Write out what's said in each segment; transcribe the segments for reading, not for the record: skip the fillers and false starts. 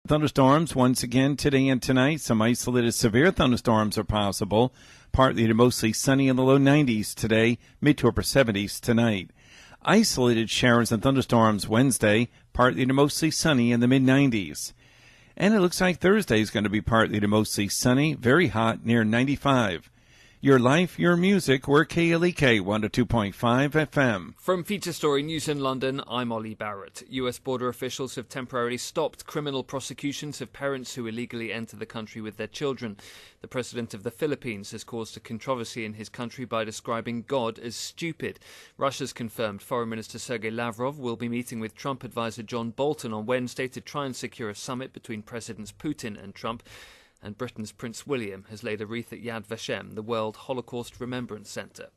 Thunderstorms once again today and tonight. Some isolated severe thunderstorms are possible. Partly to mostly sunny in the low 90s today, mid to upper 70s tonight. Isolated showers and thunderstorms Wednesday, partly to mostly sunny in the mid 90s. And it looks like Thursday is going to be partly to mostly sunny, very hot, near 95. Your life, your music. We're KLEK 102.5 FM. From Feature Story News in London, I'm Ollie Barrett. US border officials have temporarily stopped criminal prosecutions of parents who illegally enter the country with their children. The president of the Philippines has caused a controversy in his country by describing God as stupid. Russia's confirmed Foreign Minister Sergei Lavrov will be meeting with Trump advisor John Bolton on Wednesday to try and secure a summit between Presidents Putin and Trump. And Britain's Prince William has laid a wreath at Yad Vashem, the World Holocaust Remembrance Centre.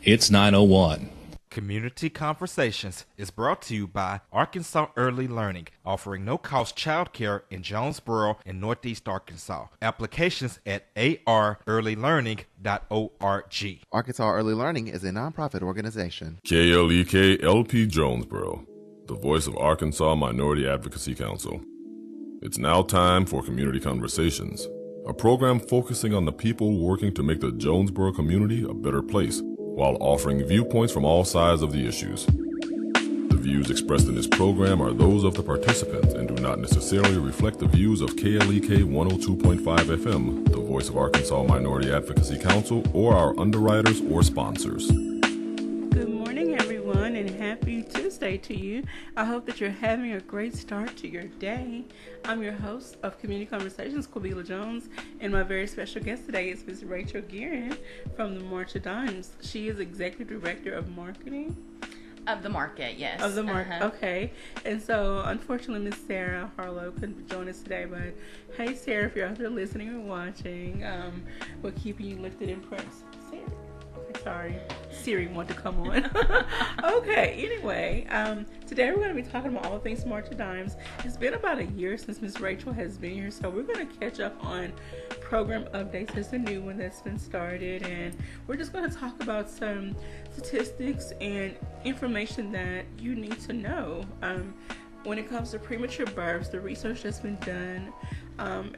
It's 9:01. Community Conversations is brought to you by Arkansas Early Learning, offering no-cost childcare in Jonesboro and Northeast Arkansas. Applications at arearlylearning.org. Arkansas Early Learning is a nonprofit organization. KLEK LP Jonesboro, the voice of Arkansas Minority Advocacy Council. It's now time for Community Conversations, a program focusing on the people working to make the Jonesboro community a better place, while offering viewpoints from all sides of the issues. The views expressed in this program are those of the participants and do not necessarily reflect the views of KLEK 102.5 FM, the voice of Arkansas Minority Advocacy Council, or our underwriters or sponsors. Good morning, everyone, and happy Tuesday to you. I hope that you're having a great start to your day. I'm your host of Community Conversations, Quabila Jones, and my very special guest today is Ms. Rachel Guerin from the March of Dimes. She is Executive Director of Marketing. Of the market, yes. Of the market, okay. And so, unfortunately, Miss Sarah Harlow couldn't join us today, but hey, Sarah, if you're out there listening or watching, we're keeping you lifted in prayers. Sarah? Sorry, Siri wanted to come on. Okay, anyway, today we're going to be talking about all things March of Dimes. It's been about a year since Miss Rachel has been here, so we're going to catch up on program updates. There's a new one that's been started, and we're just going to talk about some statistics and information that you need to know when it comes to premature births, the research that's been done,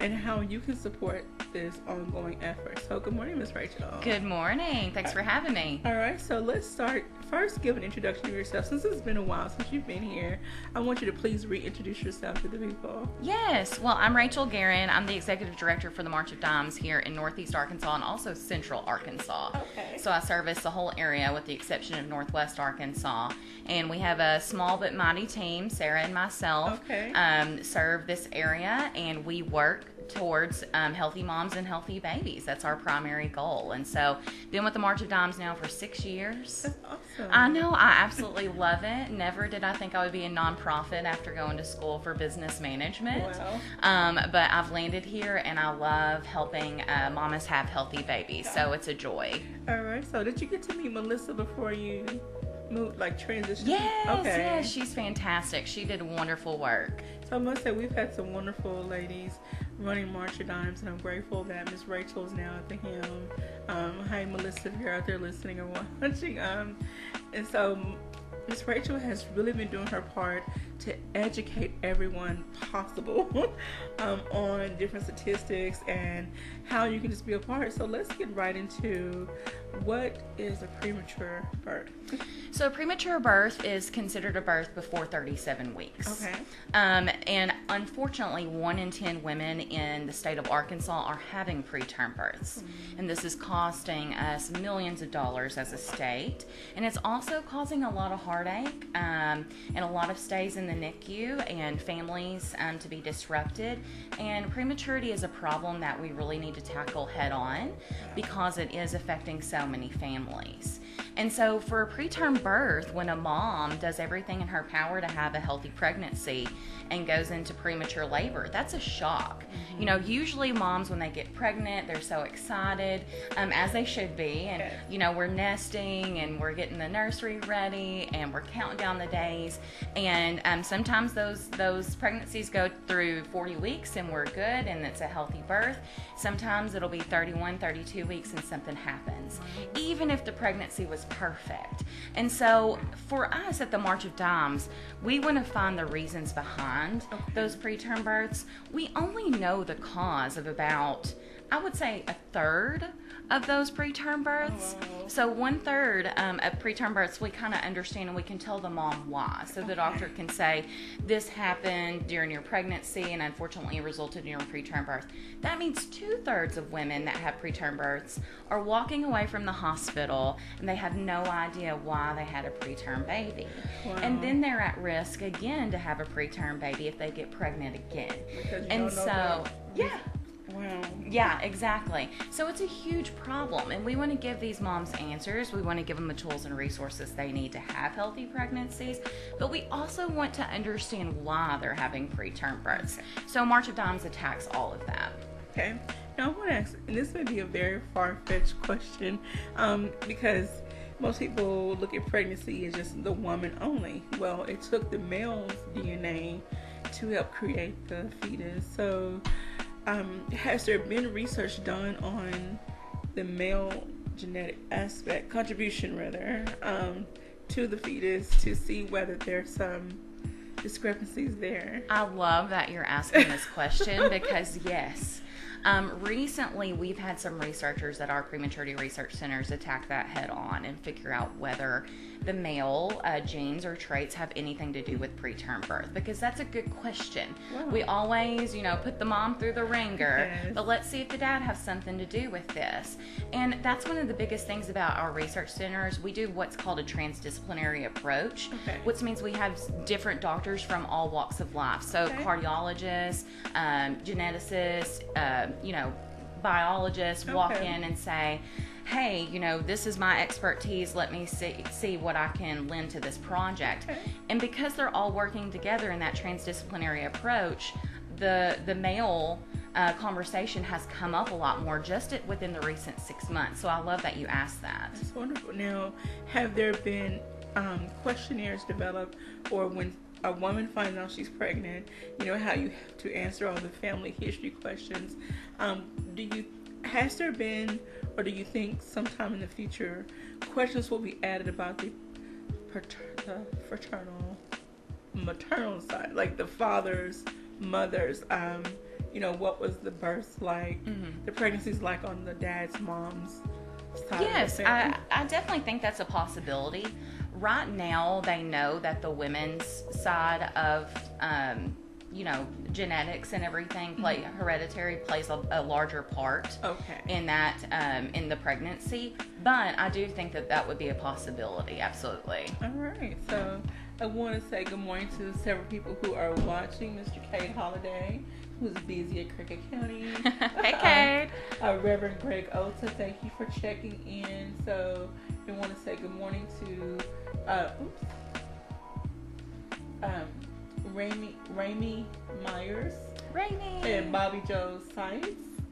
and how you can support this ongoing effort. So good morning, Ms. Rachel. Good morning. Thanks for having me. All right, so let's start. First, give an introduction to yourself. Since it's been a while since you've been here, I want you to please reintroduce yourself to the people. Yes. Well, I'm Rachel Guerin. I'm the Executive Director for the March of Dimes here in Northeast Arkansas and also Central Arkansas. Okay. So I service the whole area with the exception of Northwest Arkansas. And we have a small but mighty team, Sarah and myself, serve this area, and we work towards healthy moms and healthy babies. That's our primary goal. And so been with the March of Dimes now for 6 years. That's awesome. I know. I absolutely love it. Never did I think I would be a nonprofit after going to school for business management. Wow. But I've landed here, and I love helping mamas have healthy babies. So it's a joy. All right. So did you get to meet Melissa before you moved, transition? Yes, she's fantastic. She did wonderful work. So I must say we've had some wonderful ladies running March of Dimes, and I'm grateful that Miss Rachel is now at the helm. Hi, Melissa, if you're out there listening or watching. And so Miss Rachel has really been doing her part to educate everyone possible on different statistics and how you can just be a part. So let's get right into what is a premature birth. So premature birth is considered a birth before 37 weeks. Okay. And unfortunately, 1 in 10 women in the state of Arkansas are having preterm births. And this is costing us millions of dollars as a state. And it's also causing a lot of heartache and a lot of stays in the NICU and families to be disrupted. And prematurity is a problem that we really need to tackle head on because it is affecting so many families. And so for a preterm birth, when a mom does everything in her power to have a healthy pregnancy and goes into premature labor, that's a shock. You know, usually moms, when they get pregnant, they're so excited, as they should be. And, you know, we're nesting and we're getting the nursery ready and we're counting down the days. And sometimes those pregnancies go through 40 weeks and we're good and it's a healthy birth. Sometimes it'll be 31, 32 weeks and something happens. Even if the pregnancy was was perfect. And so for us at the March of Dimes, we want to find the reasons behind those preterm births. We only know the cause of about, I would say, a third of those preterm births. So 1/3 of preterm births we kind of understand, and we can tell the mom why. So the doctor can say, this happened during your pregnancy and unfortunately it resulted in your preterm birth. That means 2/3 of women that have preterm births are walking away from the hospital and they have no idea why they had a preterm baby. And then they're at risk again to have a preterm baby if they get pregnant again. And so, Wow. Yeah, exactly. So it's a huge problem, and we want to give these moms answers. We want to give them the tools and resources they need to have healthy pregnancies, but we also want to understand why they're having preterm births. So March of Dimes attacks all of that. Okay. Now I want to ask, and this may be a very far-fetched question, because most people look at pregnancy as just the woman only. Well, it took the male's DNA to help create the fetus. So has there been research done on the male genetic contribution to the fetus to see whether there's some discrepancies there? I love that you're asking this question because yes. Recently, we've had some researchers at our prematurity research centers attack that head on and figure out whether the male genes or traits have anything to do with preterm birth, because that's a good question. Wow. We always, put the mom through the ringer, Yes. but let's see if the dad has something to do with this. And that's one of the biggest things about our research centers. We do what's called a transdisciplinary approach, which means we have different doctors from all walks of life. So cardiologists, geneticists, biologists walk in and say, hey, this is my expertise. Let me see what I can lend to this project. And because they're all working together in that transdisciplinary approach, the male conversation has come up a lot more just within the recent 6 months. So I love that you asked that. That's wonderful. Now, have there been questionnaires developed, or when a woman finds out she's pregnant, how you have to answer all the family history questions? Has there been, or do you think sometime in the future, questions will be added about the maternal side, like the fathers, mothers, what was the birth like, the pregnancies like on the dad's, mom's side? Yes, of the family? I definitely think that's a possibility. Right now, they know that the women's side of, genetics and everything, hereditary plays a larger part in that, in the pregnancy. But I do think that would be a possibility, absolutely. All right, so I want to say good morning to several people who are watching. Mr. Cade Holiday, who's busy at Cricket County. Hey, Cade. Reverend Greg Ota, thank you for checking in. So we want to say good morning to Raimi Myers, and Bobby Joe Sites,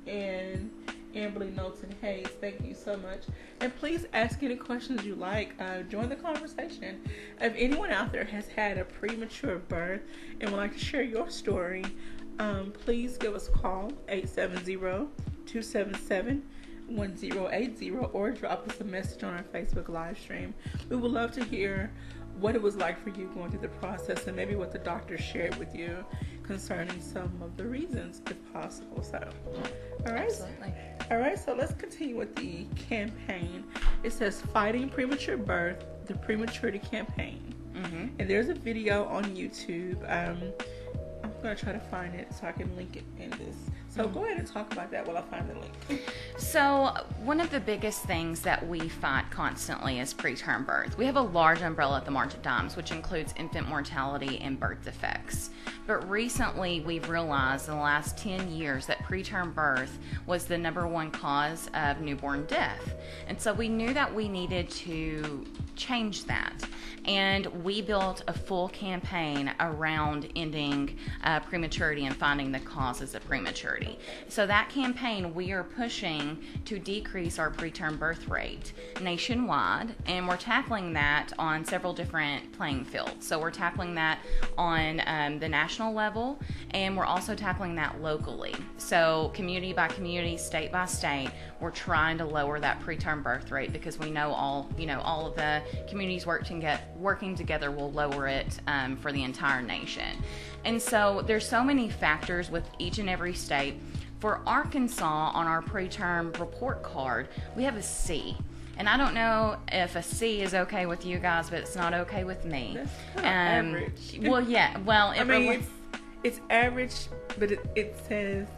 and Amberly Knowlton Hayes. Thank you so much. And please ask any questions you like. Join the conversation. If anyone out there has had a premature birth and would like to share your story, please give us a call, 870-277-1080, or drop us a message on our Facebook live stream. We would love to hear what it was like for you going through the process, and maybe what the doctor shared with you concerning some of the reasons, if possible. So, all right. Absolutely. All right, so let's continue with the campaign. It says Fighting Premature Birth, the Prematurity Campaign. And there's a video on YouTube. I'm going to try to find it so I can link it in this. So go ahead and talk about that while I find the link. So one of the biggest things that we fight constantly is preterm birth. We have a large umbrella at the March of Dimes, which includes infant mortality and birth defects. But recently we've realized in the last 10 years that preterm birth was the #1 cause of newborn death. And so we knew that we needed to change that. And we built a full campaign around ending prematurity and finding the causes of prematurity. So that campaign, we are pushing to decrease our preterm birth rate nationwide, and we're tackling that on several different playing fields. So we're tackling that on the national level, and we're also tackling that locally. So community by community, state by state, we're trying to lower that preterm birth rate, because we know all of the communities working together will lower it for the entire nation. And so there's so many factors with each and every state. For Arkansas, on our preterm report card, we have a C. And I don't know if a C is okay with you guys, but it's not okay with me. That's kind of average. Well, yeah. Well, it's average, but it says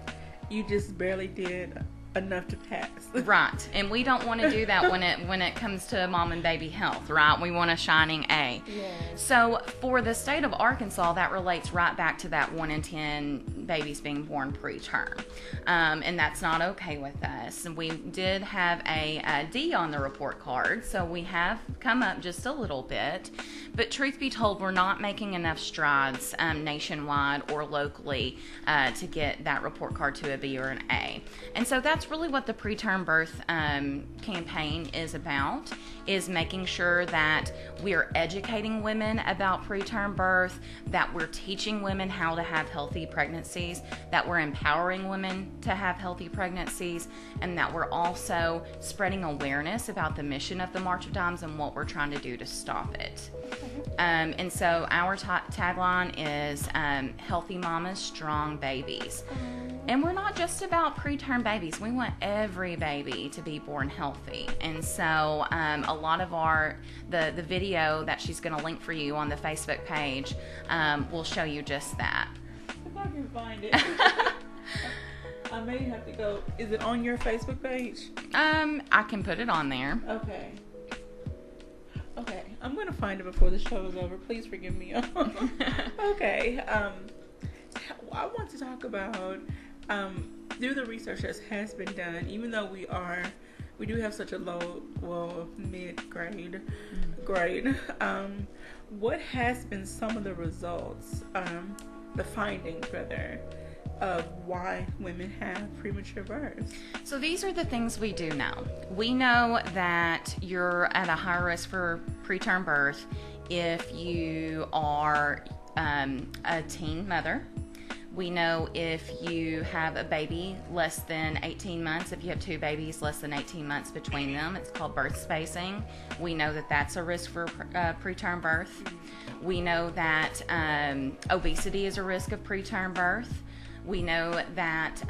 you just barely did enough to pass. Right. And we don't want to do that when it comes to mom and baby health, right? We want a shining A. Yes. So for the state of Arkansas, that relates right back to that 1 in 10 babies being born preterm. And that's not okay with us. And we did have a D on the report card, so we have come up just a little bit. But truth be told, we're not making enough strides nationwide or locally to get that report card to a B or an A. And so that's really what the preterm birth campaign is about, is making sure that we're educating women about preterm birth, that we're teaching women how to have healthy pregnancies, that we're empowering women to have healthy pregnancies, and that we're also spreading awareness about the mission of the March of Dimes and what we're trying to do to stop it. And so our tagline is healthy mamas, strong babies. And we're not just about preterm babies. We want every baby to be born healthy. And so a lot of the video that she's going to link for you on the Facebook page will show you just that. If I can find it. I may have to go. Is it on your Facebook page? I can put it on there. Okay. I'm going to find it before the show is over. Please forgive me. Okay. I want to talk about through the research that has been done, even though we do have such a low, mid-grade grade, what has been some of the results, the findings rather, of why women have premature births? So these are the things we do know. We know that you're at a high risk for preterm birth if you are a teen mother. We know if you have a baby less than 18 months, if you have two babies less than 18 months between them, it's called birth spacing. We know that that's a risk for preterm birth. We know that obesity is a risk of preterm birth. We know that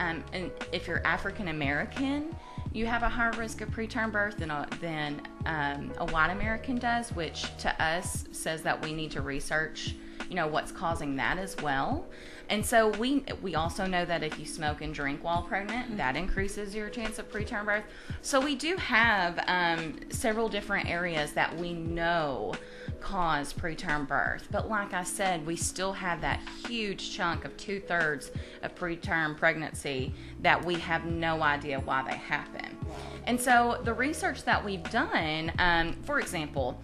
if you're African American, you have a higher risk of preterm birth than a white American does, which to us says that we need to research, what's causing that as well. And so we also know that if you smoke and drink while pregnant, that increases your chance of preterm birth. So we do have several different areas that we know cause preterm birth. But like I said, we still have that huge chunk of 2/3 of preterm pregnancy that we have no idea why they happen. And so the research that we've done, for example,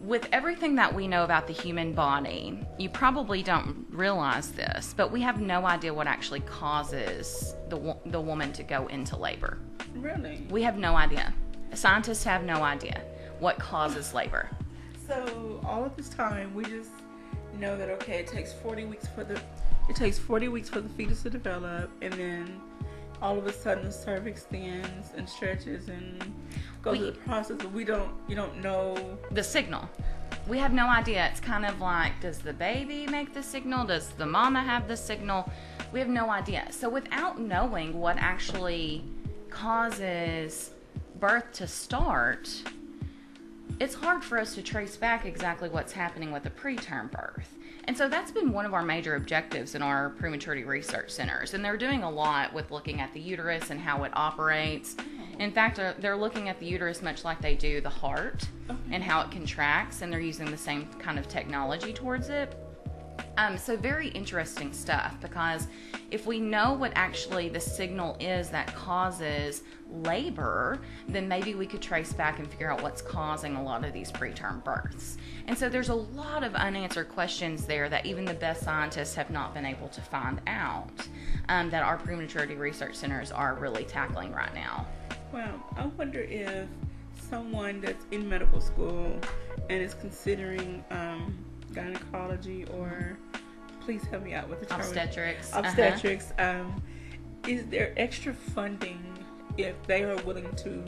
with everything that we know about the human body, you probably don't realize this, but we have no idea what actually causes the woman to go into labor. Really? We have no idea. Scientists have no idea what causes labor. So all of this time, we just know that it takes 40 weeks for the fetus to develop, and then all of a sudden the cervix thins and stretches and goes through the process, but you don't know the signal. We have no idea. It's kind of like, does the baby make the signal? Does the mama have the signal? We have no idea. So without knowing what actually causes birth to start, it's hard for us to trace back exactly what's happening with a preterm birth. And so that's been one of our major objectives in our prematurity research centers. And they're doing a lot with looking at the uterus and how it operates. In fact, they're looking at the uterus much like they do the heart and how it contracts, and they're using the same kind of technology towards it. So very interesting stuff, because if we know what actually the signal is that causes labor, then maybe we could trace back and figure out what's causing a lot of these preterm births. And so there's a lot of unanswered questions there that even the best scientists have not been able to find out, that our prematurity research centers are really tackling right now. Well, I wonder if someone that's in medical school and is considering gynecology, or please help me out with the term. Obstetrics. Is there extra funding if they are willing to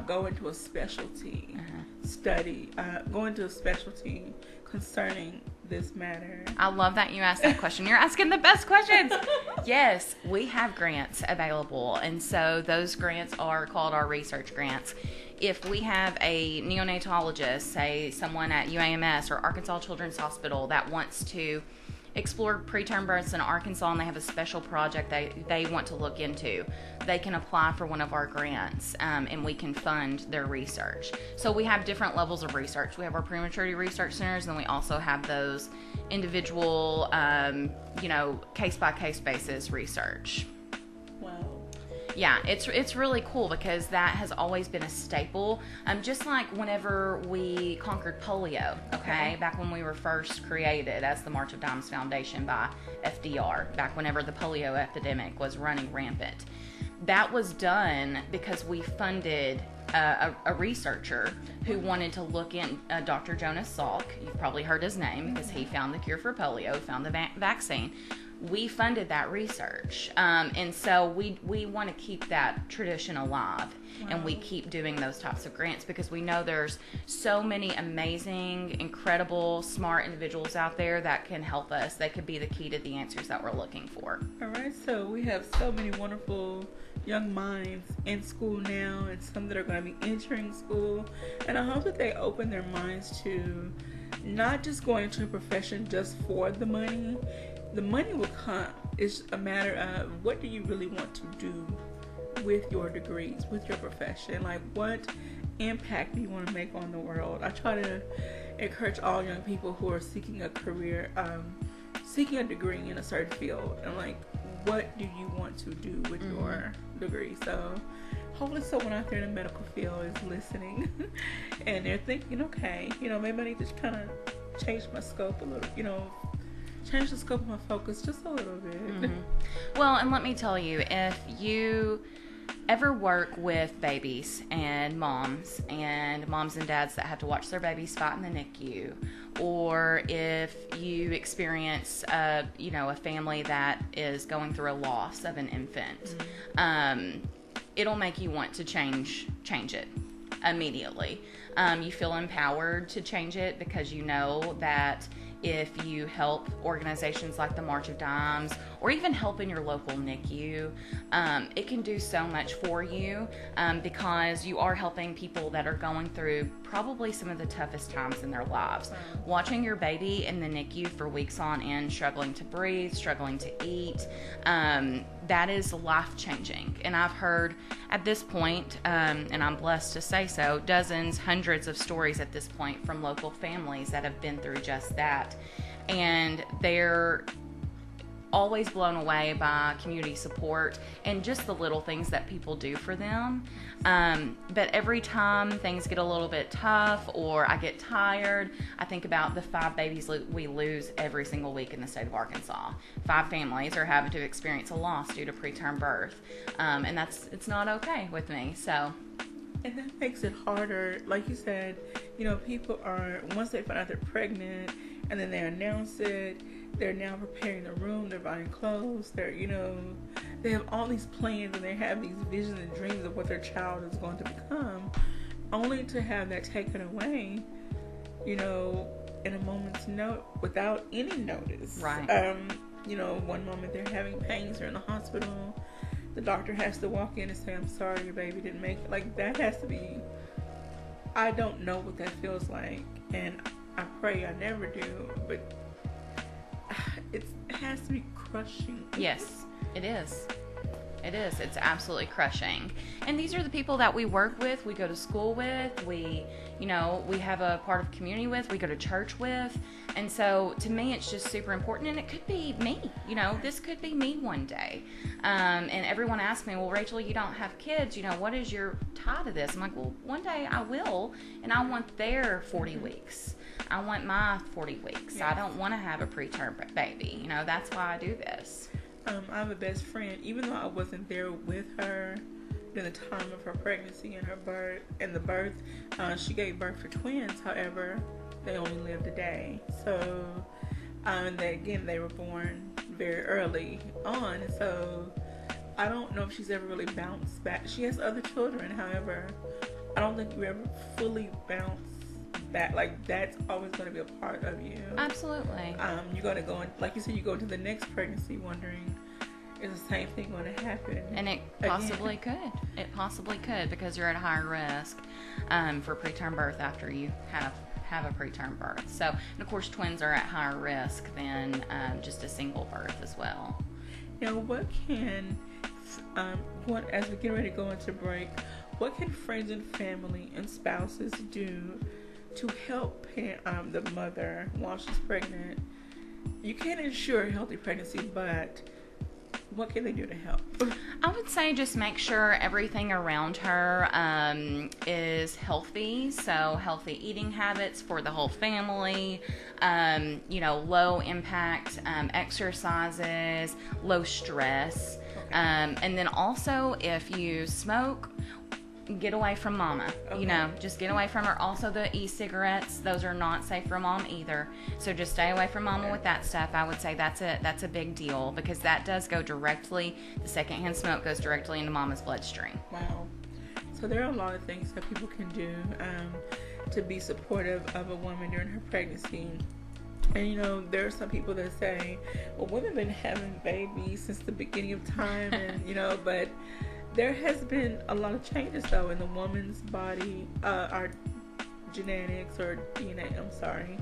go into a specialty study, go into a specialty concerning this matter? I love that you asked that question. You're asking the best questions. Yes, we have grants available, and so those grants are called our research grants. If we have a neonatologist, say someone at UAMS or Arkansas Children's Hospital, that wants to explore preterm births in Arkansas, and they have a special project they want to look into, they can apply for one of our grants, and we can fund their research. So we have different levels of research. We have our prematurity research centers, and then we also have those individual, case-by-case basis research. Wow. Yeah, it's really cool, because that has always been a staple. Just like whenever we conquered polio, okay, back when we were first created as the March of Dimes Foundation by FDR, back whenever the polio epidemic was running rampant. That was done because we funded a researcher who wanted to look in, Dr. Jonas Salk. You've probably heard his name because he found the cure for polio, found the vaccine. We funded that research, and so we want to keep that tradition alive. Wow. And we keep doing those types of grants because we know there's so many amazing, incredible, smart individuals out there that can help us. They could be the key to the answers that we're looking for. All right, so we have so many wonderful young minds in school now, and some that are going to be entering school, and I hope that they open their minds to not just going into a profession just for the money. The money will come. It's a matter of what do you really want to do with your degrees, with your profession. Like, what impact do you want to make on the world? I try to encourage all young people who are seeking a career, seeking a degree in a certain field, and like, what do you want to do with your degree? So hopefully someone out there in the medical field is listening and they're thinking, okay, maybe I need to kind of change my scope a little, change the scope of my focus just a little bit. Well, and let me tell you, if you ever work with babies and moms and dads that have to watch their babies fight in the NICU, or if you experience a family that is going through a loss of an infant, it'll make you want to change it immediately. You feel empowered to change it because you know that if you help organizations like the March of Dimes, or even help in your local NICU, it can do so much for you, because you are helping people that are going through probably some of the toughest times in their lives. Watching your baby in the NICU for weeks on end, struggling to breathe, struggling to eat, that is life-changing. And I've heard at this point, and I'm blessed to say so, dozens, hundreds of stories at this point from local families that have been through just that. And they're always blown away by community support and just the little things that people do for them. But every time things get a little bit tough or I get tired, I think about the 5 babies we lose every single week in the state of Arkansas. 5 families are having to experience a loss due to preterm birth. And it's not okay with me. So. And that makes it harder. Like you said, people are, once they find out they're pregnant and then they announce it, they're now preparing the room, they're buying clothes, they're, they have all these plans and they have these visions and dreams of what their child is going to become, only to have that taken away, in a moment's note, without any notice. Right. One moment they're having pains, they're in the hospital, the doctor has to walk in and say, I'm sorry, your baby didn't make it. Like, that has to be, I don't know what that feels like, and I pray I never do, but it has to be crushing. Yes, it is. It is. It's absolutely crushing. And these are the people that we work with, we go to school with, we have a part of community with, we go to church with. And so to me, it's just super important. And it could be me, this could be me one day. And everyone asks me, well, Rachel, you don't have kids. What is your tie to this? I'm like, well, one day I will. And I want their 40 weeks. I want my 40 weeks. Yes. I don't want to have a preterm baby. That's why I do this. I have a best friend, even though I wasn't there with her during the time of her pregnancy and her birth and the birth. She gave birth to twins. However, they only lived a day. So, they were born very early on. So, I don't know if she's ever really bounced back. She has other children. However, I don't think you ever fully bounce back. Like, that's always going to be a part of you. Absolutely. You're going to go, like you said, you go to the next pregnancy wondering, is the same thing going to happen? And it possibly could. It possibly could, because you're at a higher risk for preterm birth after you have a preterm birth. So, and of course, twins are at higher risk than just a single birth as well. Now, as we get ready to go into break, what can friends and family and spouses do to help the mother while she's pregnant? You can't ensure a healthy pregnancy, but what can they do to help? I would say just make sure everything around her is healthy. So healthy eating habits for the whole family, low impact exercises, low stress. Okay. And then also if you smoke, get away from mama. Okay. Just get away from her. Also the e-cigarettes, those are not safe for mom either. So just stay away from mama with that stuff. I would say that's a big deal, because that does go directly, the secondhand smoke goes directly into mama's bloodstream. Wow. So there are a lot of things that people can do to be supportive of a woman during her pregnancy. And there are some people that say, well, women have been having babies since the beginning of time, and but there has been a lot of changes, though, in the woman's body, our genetics or DNA. I'm sorry.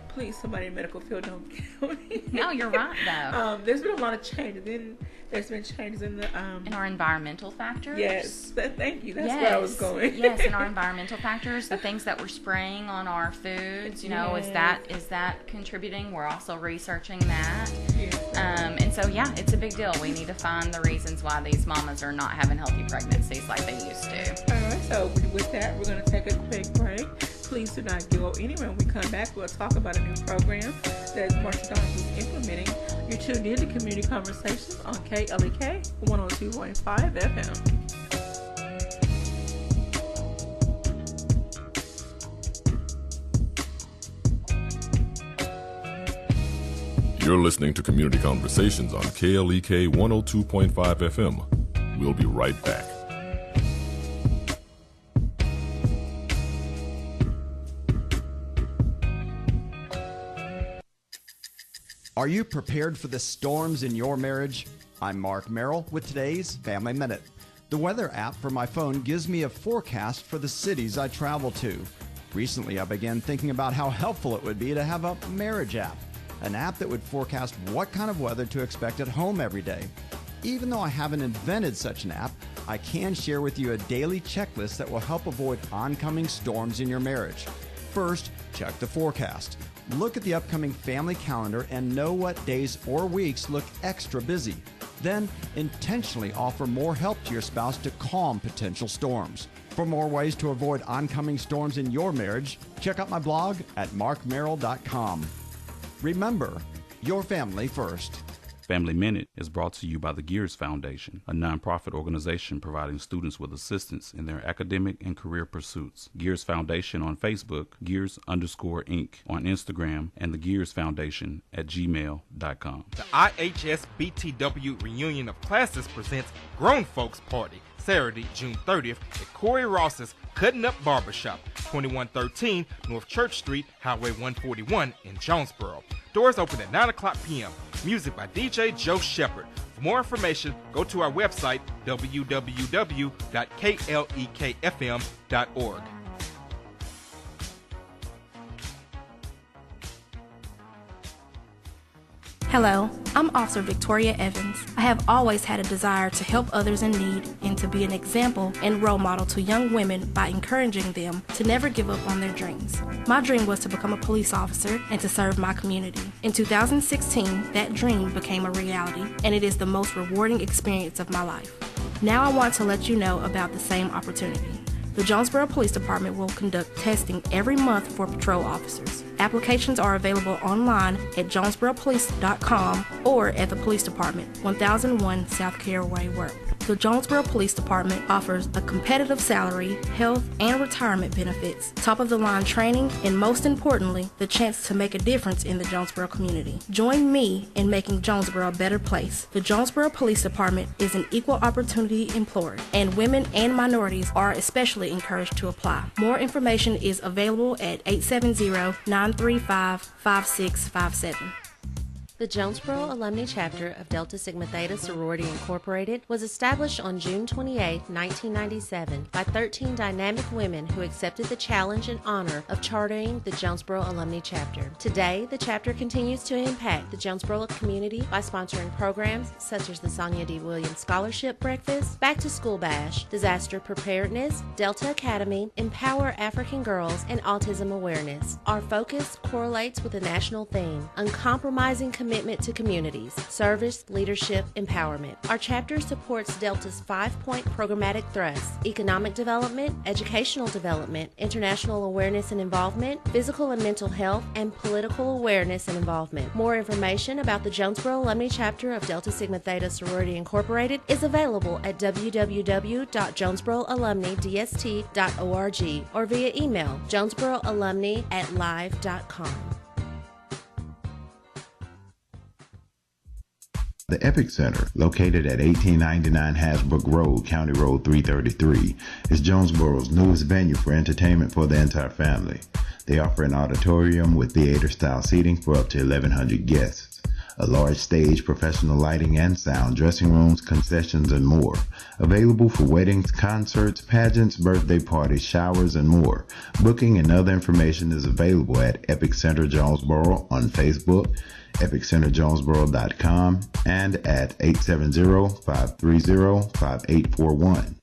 Please, somebody in the medical field, don't kill me. No, you're right, though. There's been a lot of changes. Then there's been changes in the... in our environmental factors? Yes. Thank you. That's where I was going. Yes, in our environmental factors, the things that we're spraying on our foods, yes. is that contributing? We're also researching that. Yes. And so, it's a big deal. We need to find the reasons why these mamas are not having healthy pregnancies like they used to. All right, so with that, we're going to take a quick break. Please do not go anywhere. When we come back, we'll talk about a new program that Marcia Donnelly is implementing. You're tuned in to Community Conversations on KLEK 102.5 FM. You're listening to Community Conversations on KLEK 102.5 FM. We'll be right back. Are you prepared for the storms in your marriage? I'm Mark Merrill with today's Family Minute. The weather app for my phone gives me a forecast for the cities I travel to. Recently, I began thinking about how helpful it would be to have a marriage app, an app that would forecast what kind of weather to expect at home every day. Even though I haven't invented such an app, I can share with you a daily checklist that will help avoid oncoming storms in your marriage. First, check the forecast. Look at the upcoming family calendar and know what days or weeks look extra busy. Then, intentionally offer more help to your spouse to calm potential storms. For more ways to avoid oncoming storms in your marriage, check out my blog at markmerrill.com. Remember, your family first. Family Minute is brought to you by the Gears Foundation, a nonprofit organization providing students with assistance in their academic and career pursuits. Gears Foundation on Facebook, Gears_Inc. on Instagram, and the Gears Foundation at gmail.com. The IHS BTW Reunion of Classes presents Grown Folks Party, Saturday, June 30th at Corey Ross's Cutting Up Barbershop, 2113 North Church Street, Highway 141 in Jonesboro. Doors open at 9 o'clock p.m. Music by DJ Joe Shepard. For more information, go to our website, www.klekfm.org. Hello, I'm Officer Victoria Evans. I have always had a desire to help others in need and to be an example and role model to young women by encouraging them to never give up on their dreams. My dream was to become a police officer and to serve my community. In 2016, that dream became a reality, and it is the most rewarding experience of my life. Now I want to let you know about the same opportunity. The Jonesboro Police Department will conduct testing every month for patrol officers. Applications are available online at jonesboropolice.com or at the Police Department, 1001 South Caraway Road. The Jonesboro Police Department offers a competitive salary, health, and retirement benefits, top-of-the-line training, and most importantly, the chance to make a difference in the Jonesboro community. Join me in making Jonesboro a better place. The Jonesboro Police Department is an equal opportunity employer, and women and minorities are especially encouraged to apply. More information is available at 870-935-5657. The Jonesboro Alumni Chapter of Delta Sigma Theta Sorority Incorporated was established on June 28, 1997 by 13 dynamic women who accepted the challenge and honor of chartering the Jonesboro Alumni Chapter. Today, the chapter continues to impact the Jonesboro community by sponsoring programs such as the Sonia D. Williams Scholarship Breakfast, Back to School Bash, Disaster Preparedness, Delta Academy, Empower African Girls, and Autism Awareness. Our focus correlates with the national theme, uncompromising commitment to communities, service, leadership, empowerment. Our chapter supports Delta's 5-point programmatic thrusts: economic development, educational development, international awareness and involvement, physical and mental health, and political awareness and involvement. More information about the Jonesboro Alumni Chapter of Delta Sigma Theta Sorority Incorporated is available at www.jonesboroalumnidst.org or via email jonesboroalumni@live.com. The Epic Center, located at 1899 Hasbrook Road, County Road 333, is Jonesboro's newest venue for entertainment for the entire family. They offer an auditorium with theater-style seating for up to 1,100 guests, a large stage, professional lighting and sound, dressing rooms, concessions, and more. Available for weddings, concerts, pageants, birthday parties, showers, and more. Booking and other information is available at Epic Center Jonesboro on Facebook, epiccenterjonesboro.com, and at 870-530-5841.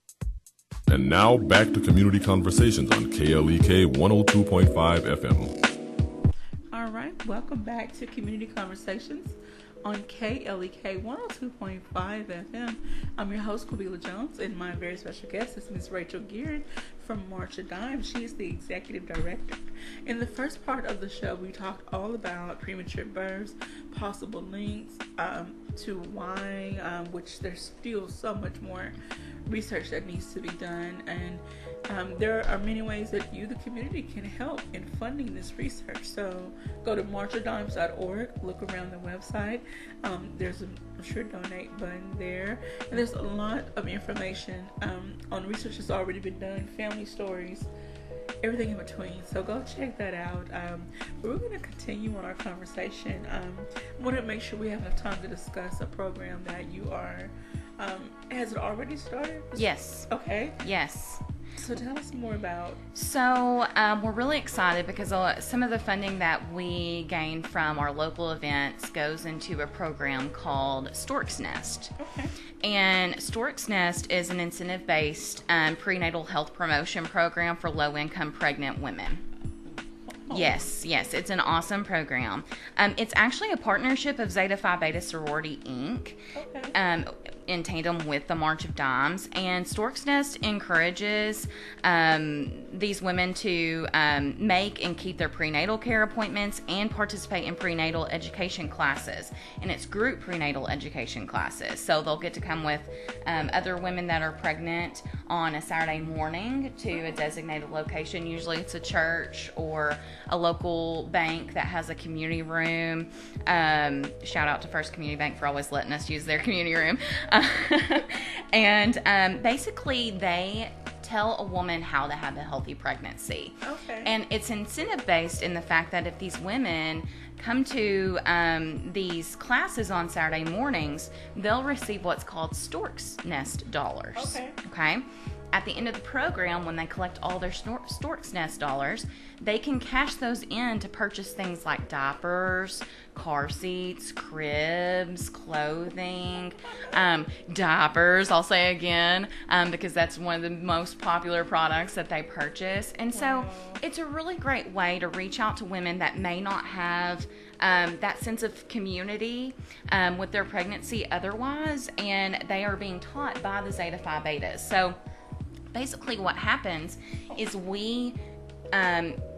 And now back to Community Conversations on KLEK 102.5 FM. All right, welcome back to Community Conversations on KLEK 102.5 FM. I'm your host, Kabila Jones, and my very special guest is Ms. Rachel Guerin from March of Dimes. She is the executive director. In the first part of the show, we talked all about premature births, possible links to why, which there's still so much more research that needs to be done, and there are many ways that you, the community, can help in funding this research. So go to marchofdimes.org, look around the website. There's a, I'm sure, donate button there, and there's a lot of information on research that's already been done, family stories, everything in between. So go check that out. We're going to continue on our conversation. I want to make sure we have enough time to discuss a program that you are. Has it already started? Yes. Okay. Yes. So tell us more about. So we're really excited because some of the funding that we gain from our local events goes into a program called Stork's Nest. Okay. And Stork's Nest is an incentive-based prenatal health promotion program for low-income pregnant women. Oh. Yes, it's an awesome program. It's actually a partnership of Zeta Phi Beta Sorority, Inc., okay, in tandem with the March of Dimes. And Stork's Nest encourages these women to make and keep their prenatal care appointments and participate in prenatal education classes. And it's group prenatal education classes. So they'll get to come with other women that are pregnant on a Saturday morning to a designated location. Usually it's a church or a local bank that has a community room. Shout out to First Community Bank for always letting us use their community room. And basically they tell a woman how to have a healthy pregnancy. Okay. And it's incentive based in the fact that if these women come to these classes on Saturday mornings, they'll receive what's called Stork's Nest dollars. Okay. at the end of the program, when they collect all their Stork's Nest dollars, they can cash those in to purchase things like diapers, car seats, cribs, clothing, diapers, I'll say again, because that's one of the most popular products that they purchase. And so it's a really great way to reach out to women that may not have that sense of community with their pregnancy otherwise, and they are being taught by the Zeta Phi Betas. So basically what happens is we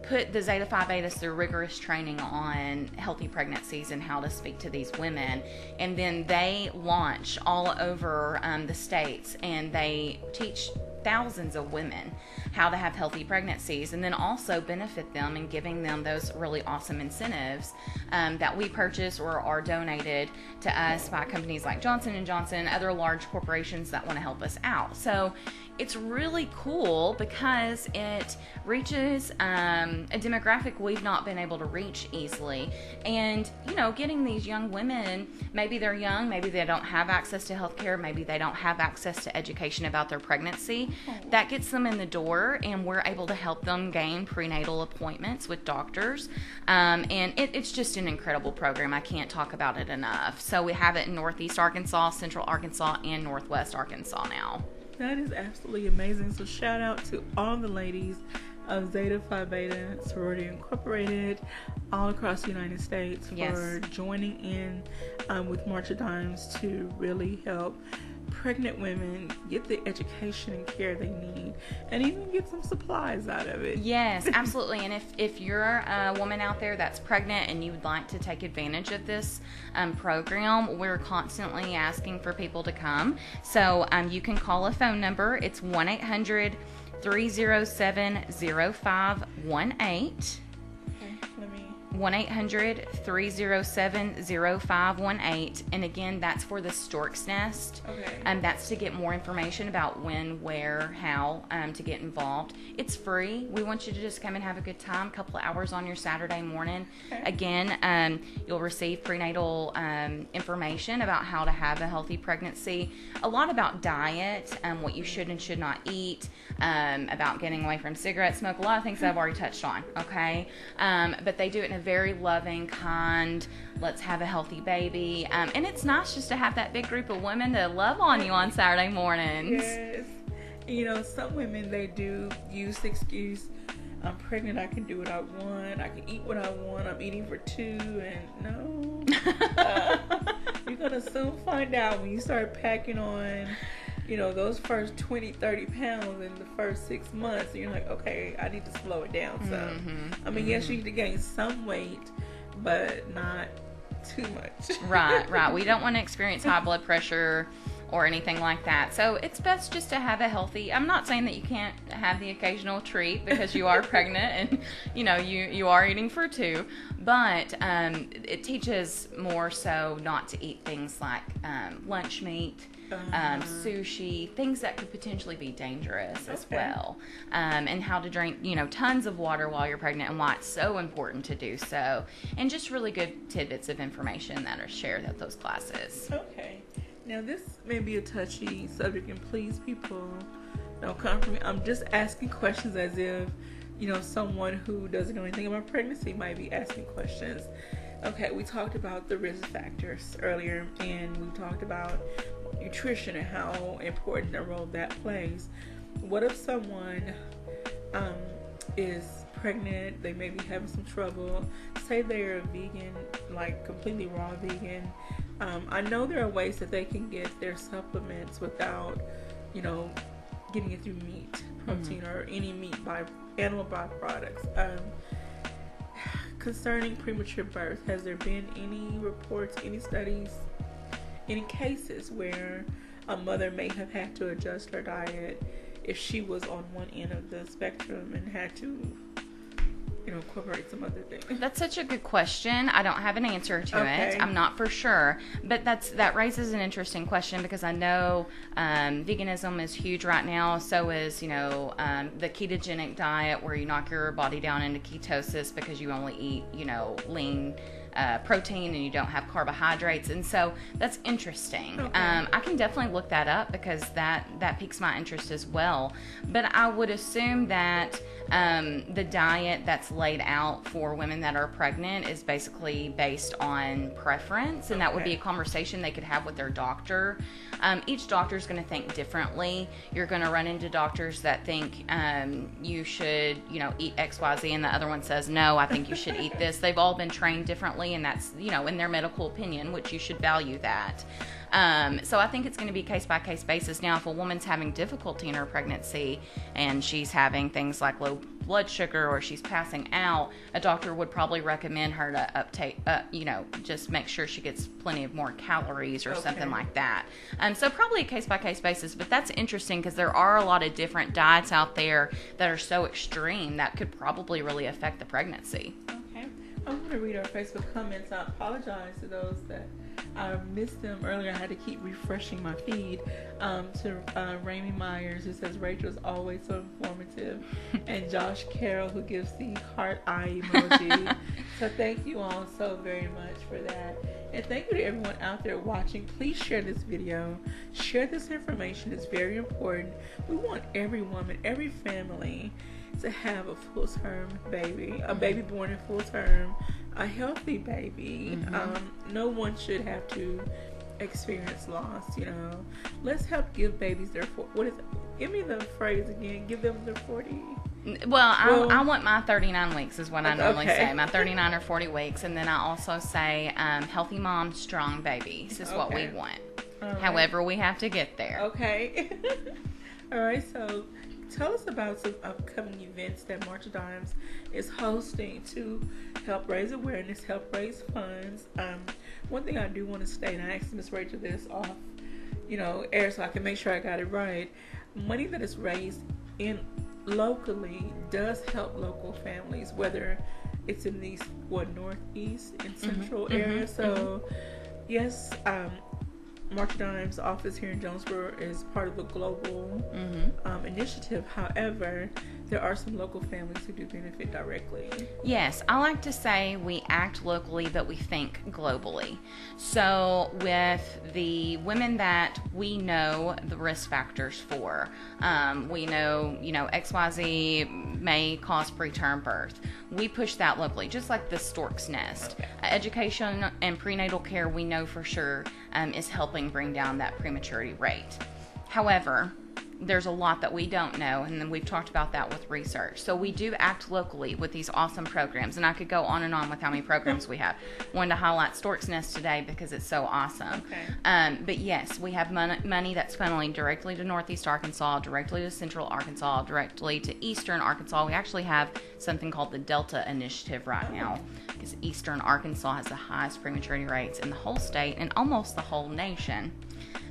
put the Zeta Phi Betas through rigorous training on healthy pregnancies and how to speak to these women, and then they launch all over the states, and they teach thousands of women how to have healthy pregnancies, and then also benefit them and giving them those really awesome incentives that we purchase or are donated to us by companies like Johnson & Johnson, other large corporations that want to help us out. So it's really cool because it reaches a demographic we've not been able to reach easily. And, you know, getting these young women, maybe they're young, maybe they don't have access to healthcare, maybe they don't have access to education about their pregnancy, that gets them in the door, and we're able to help them gain prenatal appointments with doctors. And it's just an incredible program. I can't talk about it enough. So we have it in Northeast Arkansas, Central Arkansas, and Northwest Arkansas now. That is absolutely amazing. So shout out to all the ladies of Zeta Phi Beta Sorority Incorporated all across the United States for joining in with March of Dimes to really help pregnant women get the education and care they need, and even get some supplies out of it. Yes, absolutely. And if you're a woman out there that's pregnant and you would like to take advantage of this program, we're constantly asking for people to come. So you can call a phone number. It's 1-800-307-0518. 1-800-307-0518, and again, that's for the Stork's Nest. That's to get more information about when, where, how to get involved. It's free. We want you to just come and have a good time, a couple of hours on your Saturday morning. Again, you'll receive prenatal information about how to have a healthy pregnancy, a lot about diet, what you should and should not eat, about getting away from cigarette smoke, a lot of things that I've already touched on, okay? But they do it in a very loving, kind, let's have a healthy baby. And it's nice just to have that big group of women to love on you on Saturday mornings. Yes. You know, some women, they do use the excuse, I'm pregnant, I can do what I want, I can eat what I want, I'm eating for two, and no. You're going to soon find out when you start packing on, you know, those first 20, 30 pounds in the first 6 months, and you're like, okay, I need to slow it down some. I mean, yes, you need to gain some weight, but not too much. Right. We don't want to experience high blood pressure or anything like that. So it's best just to have a healthy, I'm not saying that you can't have the occasional treat because you are pregnant and, you know, you are eating for two, but it teaches more so not to eat things like lunch meat, sushi, things that could potentially be dangerous as well, and how to drink, you know, tons of water while you're pregnant and why it's so important to do so, and just really good tidbits of information that are shared at those classes. Okay. Now this may be a touchy subject, and please, people, don't come for me. I'm just asking questions as if, you know, someone who doesn't know anything about pregnancy might be asking questions. Okay, we talked about the risk factors earlier, and we talked about nutrition and how important a role that plays. What if someone is pregnant, they may be having some trouble, say they're a vegan, like completely raw vegan. I know there are ways that they can get their supplements without, you know, getting it through meat, protein, or any meat by animal byproducts. Concerning premature birth, has there been any reports, any studies, any cases where a mother may have had to adjust her diet if she was on one end of the spectrum and had to, you know, incorporate some other things? That's such a good question. I don't have an answer to it. I'm not for sure, but that raises an interesting question, because I know veganism is huge right now. So is, you know, the ketogenic diet, where you knock your body down into ketosis because you only eat, you know, lean protein and you don't have carbohydrates, and so that's interesting. Okay. I can definitely look that up because that piques my interest as well. But I would assume that the diet that's laid out for women that are pregnant is basically based on preference, and that would be a conversation they could have with their doctor. Each doctor is going to think differently. You're going to run into doctors that think you should, eat XYZ, and the other one says, no, I think you should eat this. They've all been trained differently, and that's, in their medical opinion, which you should value that. So I think it's going to be case-by-case basis. Now, if a woman's having difficulty in her pregnancy and she's having things like low blood sugar or she's passing out, a doctor would probably recommend her to uptake, just make sure she gets plenty of more calories or something like that. So probably a case-by-case basis, but that's interesting because there are a lot of different diets out there that are so extreme that could probably really affect the pregnancy. Okay. I'm going to read our Facebook comments. I apologize to those that I missed them earlier. I had to keep refreshing my feed. To Raimi Myers, who says Rachel's always so informative, and Josh Carroll, who gives the heart eye emoji. So thank you all so very much for that. And thank you to everyone out there watching. Please share this video. Share this information. It's very important. We want every woman, every family to have a full-term baby, a baby born in full term, a healthy baby. No one should have to experience loss. Let's help give babies their give me the phrase again. Give them their 40. Well, I want my 39 weeks is what I normally say. My 39 or 40 weeks, and then I also say healthy mom, strong babies is what we want. Right. However, we have to get there. Okay. All right. So, tell us about some upcoming events that March of Dimes is hosting to help raise awareness, help raise funds. One thing I do want to state, and I asked Miss Rachel this off, air, so I can make sure I got it right. Money that is raised locally does help local families, whether it's in the northeast and central area. So, yes, March of Dimes office here in Jonesboro is part of a global initiative. However, there are some local families who do benefit directly. Yes, I like to say we act locally, but we think globally. So with the women that we know the risk factors for, we know, XYZ may cause preterm birth. We push that locally, just like the stork's nest. Education and prenatal care, we know for sure, is helping bring down that prematurity rate. However, there's a lot that we don't know, and then we've talked about that with research. So we do act locally with these awesome programs, and I could go on and on with how many programs we have. Wanted to highlight Stork's Nest today because it's so awesome. But yes, we have money that's funneling directly to Northeast Arkansas, directly to Central Arkansas, directly to Eastern Arkansas. We actually have something called the Delta Initiative right now, because Eastern Arkansas has the highest prematurity rates in the whole state and almost the whole nation.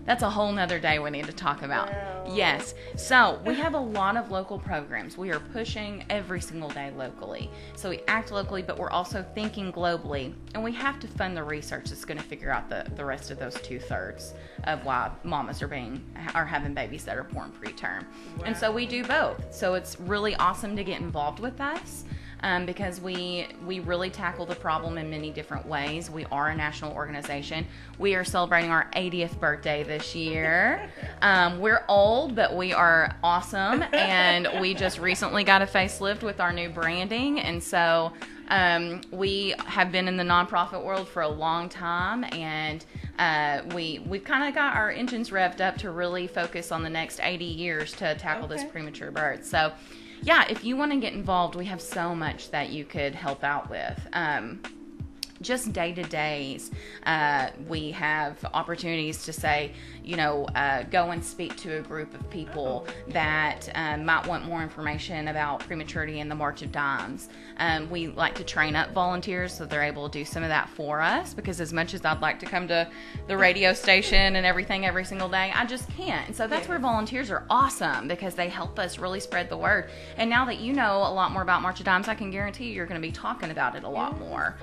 That's a whole nother day we need to talk about. Wow. Yes. So we have a lot of local programs. We are pushing every single day locally. So we act locally, but we're also thinking globally. And we have to fund the research that's going to figure out the rest of those 2/3 of why mamas are having babies that are born preterm. Wow. And so we do both. So it's really awesome to get involved with us. Because we really tackle the problem in many different ways. We are a national organization. We are celebrating our 80th birthday this year. We're old, but we are awesome, and we just recently got a facelift with our new branding, and so we have been in the nonprofit world for a long time, and we've kind of got our engines revved up to really focus on the next 80 years to tackle this premature birth. So yeah, if you want to get involved, we have so much that you could help out with. Just day-to-days, we have opportunities to say, go and speak to a group of people that might want more information about prematurity and the March of Dimes. We like to train up volunteers so they're able to do some of that for us, because as much as I'd like to come to the radio station and everything every single day, I just can't. And so that's where volunteers are awesome, because they help us really spread the word. And now that you know a lot more about March of Dimes, I can guarantee you're going to be talking about it a lot more.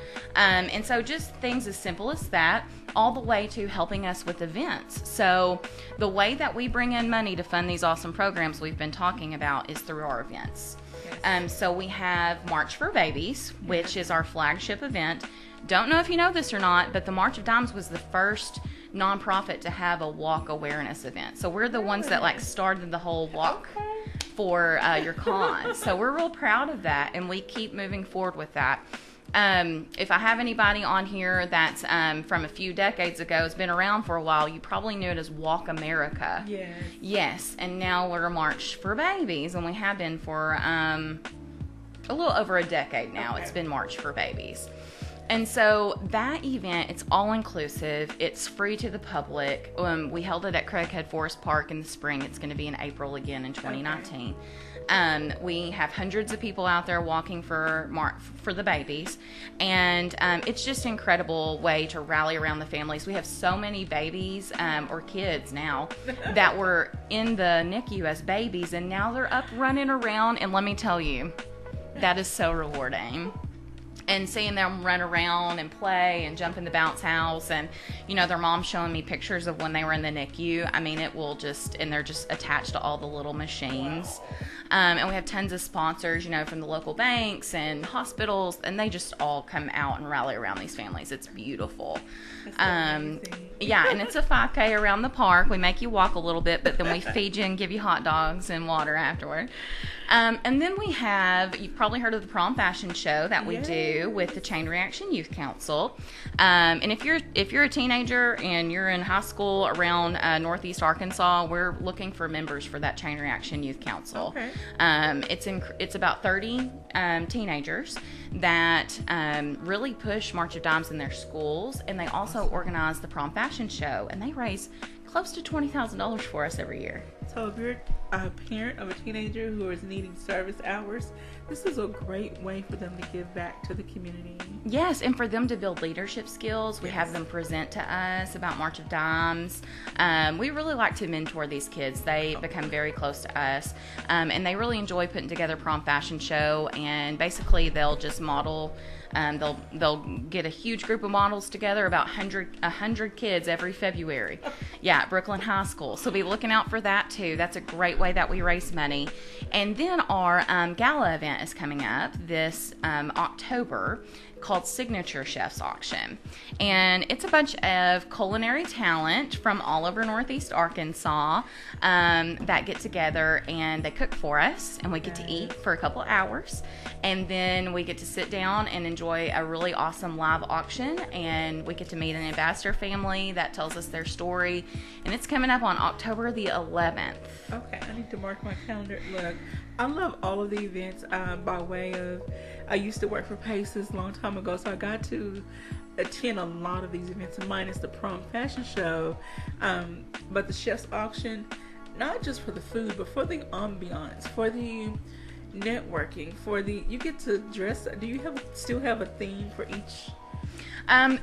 And so just things as simple as that, all the way to helping us with events. So the way that we bring in money to fund these awesome programs we've been talking about is through our events. So we have March for Babies, which is our flagship event. don't know if you know this or not, but the March of Dimes was the first nonprofit to have a walk awareness event. So we're the ones that like started the whole walk for your con. So we're real proud of that, and we keep moving forward with that. If I have anybody on here that's from a few decades ago, has been around for a while, you probably knew it as Walk America. Yes. Yes, and now we're March for Babies, and we have been for a little over a decade now. Okay. It's been March for Babies. And so that event, it's all inclusive. It's free to the public. We held it at Craighead Forest Park in the spring. It's going to be in April again in 2019. We have hundreds of people out there walking for the babies, and it's just an incredible way to rally around the families. We have so many babies or kids now that were in the NICU as babies, and now they're up running around, and let me tell you, that is so rewarding. And seeing them run around and play and jump in the bounce house, and their mom showing me pictures of when they were in the NICU. I mean, and they're just attached to all the little machines. And we have tons of sponsors, from the local banks and hospitals, and they just all come out and rally around these families. It's beautiful. Yeah, and it's a 5K around the park. We make you walk a little bit, but then we feed you and give you hot dogs and water afterward. And then we have, you've probably heard of the prom fashion show that we do with the Chain Reaction Youth Council. And if you're a teenager and you're in high school around Northeast Arkansas, we're looking for members for that Chain Reaction Youth Council. Okay. It's about 30 teenagers that really push March of Dimes in their schools, and they also organize the prom fashion show, and they raise close to $20,000 for us every year. So if you're a parent of a teenager who is needing service hours, this is a great way for them to give back to the community. Yes, and for them to build leadership skills. We have them present to us about March of Dimes. We really like to mentor these kids. They become very close to us, and they really enjoy putting together prom fashion show, and basically they'll just model. They'll get a huge group of models together, about 100 kids every February. Yeah, at Brooklyn High School. So be looking out for that too. That's a great way that we raise money. And then our gala event is coming up this October, called Signature Chef's Auction. And it's a bunch of culinary talent from all over Northeast Arkansas that get together and they cook for us, and we get to eat for a couple hours. And then we get to sit down and enjoy a really awesome live auction, and we get to meet an ambassador family that tells us their story. And it's coming up on October the 11th. Okay, I need to mark my calendar. Look, I love all of the events by way of, I used to work for Paces a long time ago, so I got to attend a lot of these events, minus the prom fashion show. But the chef's auction, not just for the food, but for the ambiance, for the networking, you get to dress. Do you still have a theme for each?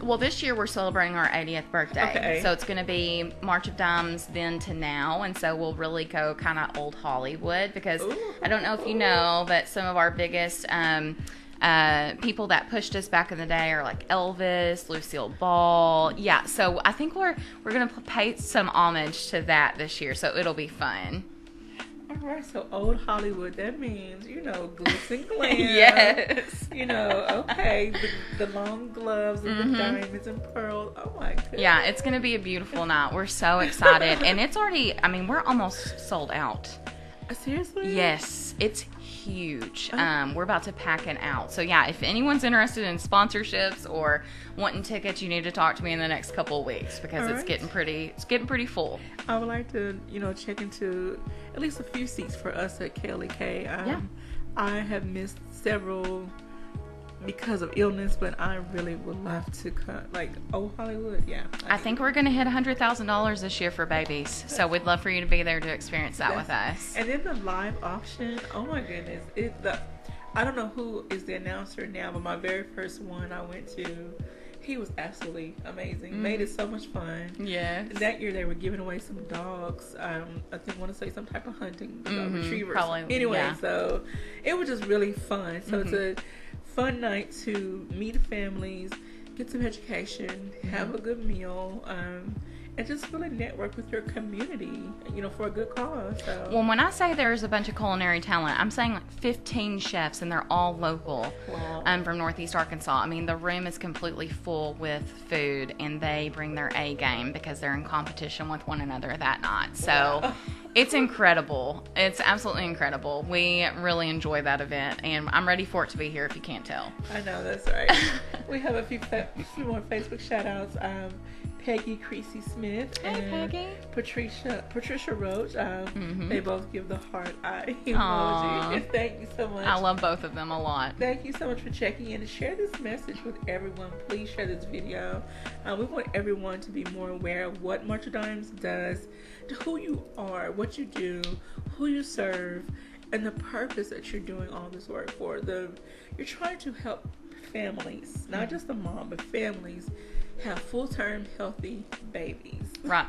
Well, this year we're celebrating our 80th birthday. Okay. So it's going to be March of Dimes then to now. And so we'll really go kind of old Hollywood, because I don't know if you know, but some of our biggest people that pushed us back in the day are like Elvis, Lucille Ball. Yeah, so I think we're going to pay some homage to that this year. So it'll be fun. All right, so old Hollywood, that means, glitz and glam. Yes. Okay, the long gloves and the diamonds and pearls. Oh my goodness. Yeah, it's going to be a beautiful night. We're so excited. And it's already, we're almost sold out. Seriously? Yes, it's huge. We're about to pack it out. So yeah, if anyone's interested in sponsorships or wanting tickets, you need to talk to me in the next couple of weeks, because it's getting pretty full. I would like to, check into at least a few seats for us at KLEK. Yeah. I have missed several because of illness, but I really would love to cut, like, old Hollywood. Yeah. I think we're going to hit $100,000 this year for babies. So we'd love for you to be there to experience that with us. And then the live auction, oh my goodness. I don't know who is the announcer now, but my very first one I went to, he was absolutely amazing. Made it so much fun. Yes. That year they were giving away some dogs. I want to say some type of hunting retrievers. Probably. Anyway, yeah. So it was just really fun. So it's a fun night to meet families, get some education, have a good meal, and just really network with your community, for a good cause. So. Well, when I say there's a bunch of culinary talent, I'm saying like 15 chefs, and they're all local. Wow. From Northeast Arkansas. I mean, the room is completely full with food, and they bring their A game because they're in competition with one another that night. So wow. It's incredible. It's absolutely incredible. We really enjoy that event, and I'm ready for it to be here if you can't tell. I know, that's right. We have a few more Facebook shout-outs. Peggy Creasy Smith and Peggy. Patricia Roach. They both give the heart eye emoji. Aww. Thank you so much. I love both of them a lot. Thank you so much for checking in and share this message with everyone. Please share this video. We want everyone to be more aware of what March of Dimes does, who you are, what you do, who you serve, and the purpose that you're doing all this work for. You're trying to help families, not just the mom, but families have full-term healthy babies. Right.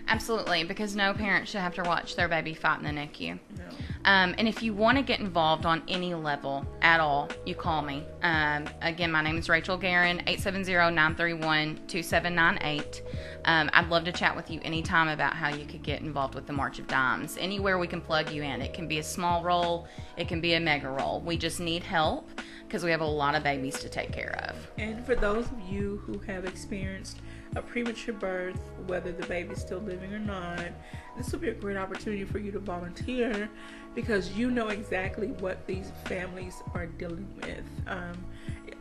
Absolutely, because no parent should have to watch their baby fight in the NICU. No. And if you want to get involved on any level at all, you call me. Again, my name is Rachel Guerin, 870-931-2798. I'd love to chat with you anytime about how you could get involved with the March of Dimes. Anywhere we can plug you in. It can be a small role. It can be a mega role. We just need help because we have a lot of babies to take care of. And for those of you who have experienced a premature birth, whether the baby's still living or not, this will be a great opportunity for you to volunteer because you know exactly what these families are dealing with.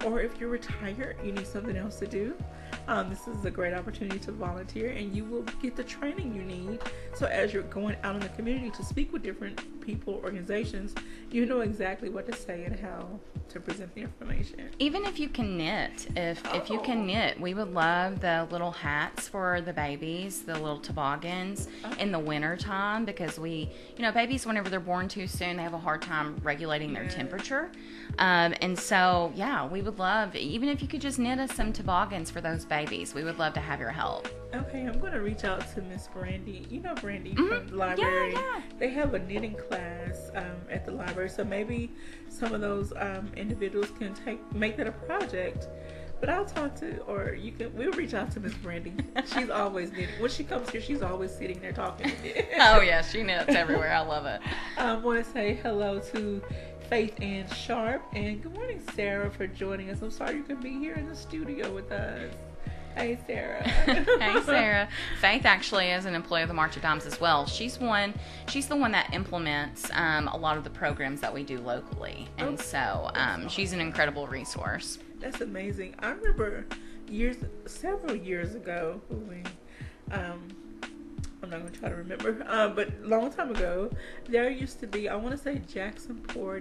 Or if you're retired, you need something else to do. This is a great opportunity to volunteer, and you will get the training you need. So as you're going out in the community to speak with different people, organizations, you know exactly what to say and how to present the information. Even if you can knit, if you can knit, we would love the little hats for the babies, the little toboggans in the winter time, because babies, whenever they're born too soon, they have a hard time regulating their temperature. And so, we would love, even if you could just knit us some toboggans for those babies, we would love to have your help. Okay, I'm going to reach out to Miss Brandy. You know Brandy from the library. Yeah. They have a knitting class at the library, so maybe some of those individuals can make that a project. But I'll talk to, we'll reach out to Miss Brandy. She's always knitting. When she comes here, she's always sitting there talking to me. Oh yeah, she knits everywhere. I love it. I want to say hello to Faith Ann Sharp, and good morning, Sarah, for joining us. I'm sorry you couldn't be here in the studio with us. Hey, Sarah. Hey, Sarah. Faith actually is an employee of the March of Dimes as well. She's the one that implements a lot of the programs that we do locally. And she's an incredible resource. That's amazing. I remember several years ago, I'm not going to try to remember, but a long time ago, there used to be, I want to say Jacksonville,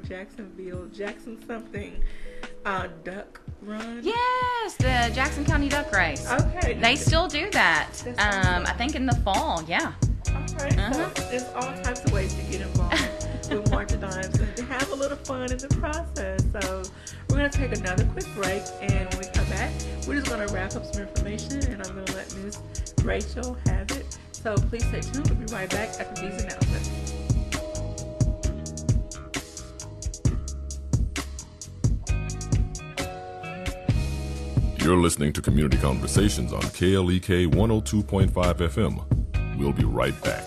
Jackson something, duck run. Yes, the Jackson County Duck Race. Okay. They still do that. I think in the fall, yeah. All right. So there's all types of ways to get involved with March of Dimes and to have a little fun in the process. So we're going to take another quick break, and when we come back, we're just going to wrap up some information, and I'm going to let Miss Rachel have it. So please stay tuned. We'll be right back after these announcements. You're listening to Community Conversations on KLEK 102.5 FM. We'll be right back.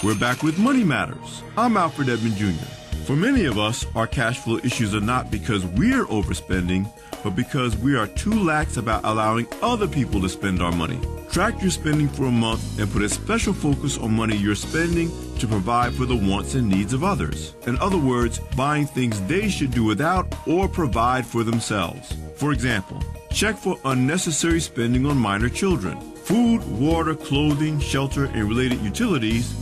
We're back with Money Matters. I'm Alfred Edmond Jr. For many of us, our cash flow issues are not because we're overspending, but because we are too lax about allowing other people to spend our money. Track your spending for a month and put a special focus on money you're spending to provide for the wants and needs of others. In other words, buying things they should do without or provide for themselves. For example, check for unnecessary spending on minor children. Food, water, clothing, shelter, and related utilities.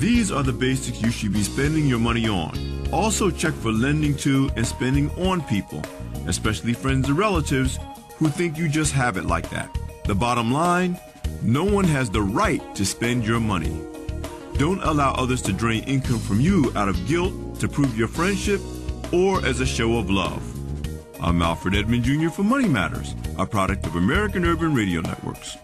These are the basics you should be spending your money on. Also check for lending to and spending on people, especially friends and relatives who think you just have it like that. The bottom line, no one has the right to spend your money. Don't allow others to drain income from you out of guilt to prove your friendship or as a show of love. I'm Alfred Edmond Jr. for Money Matters, a product of American Urban Radio Networks.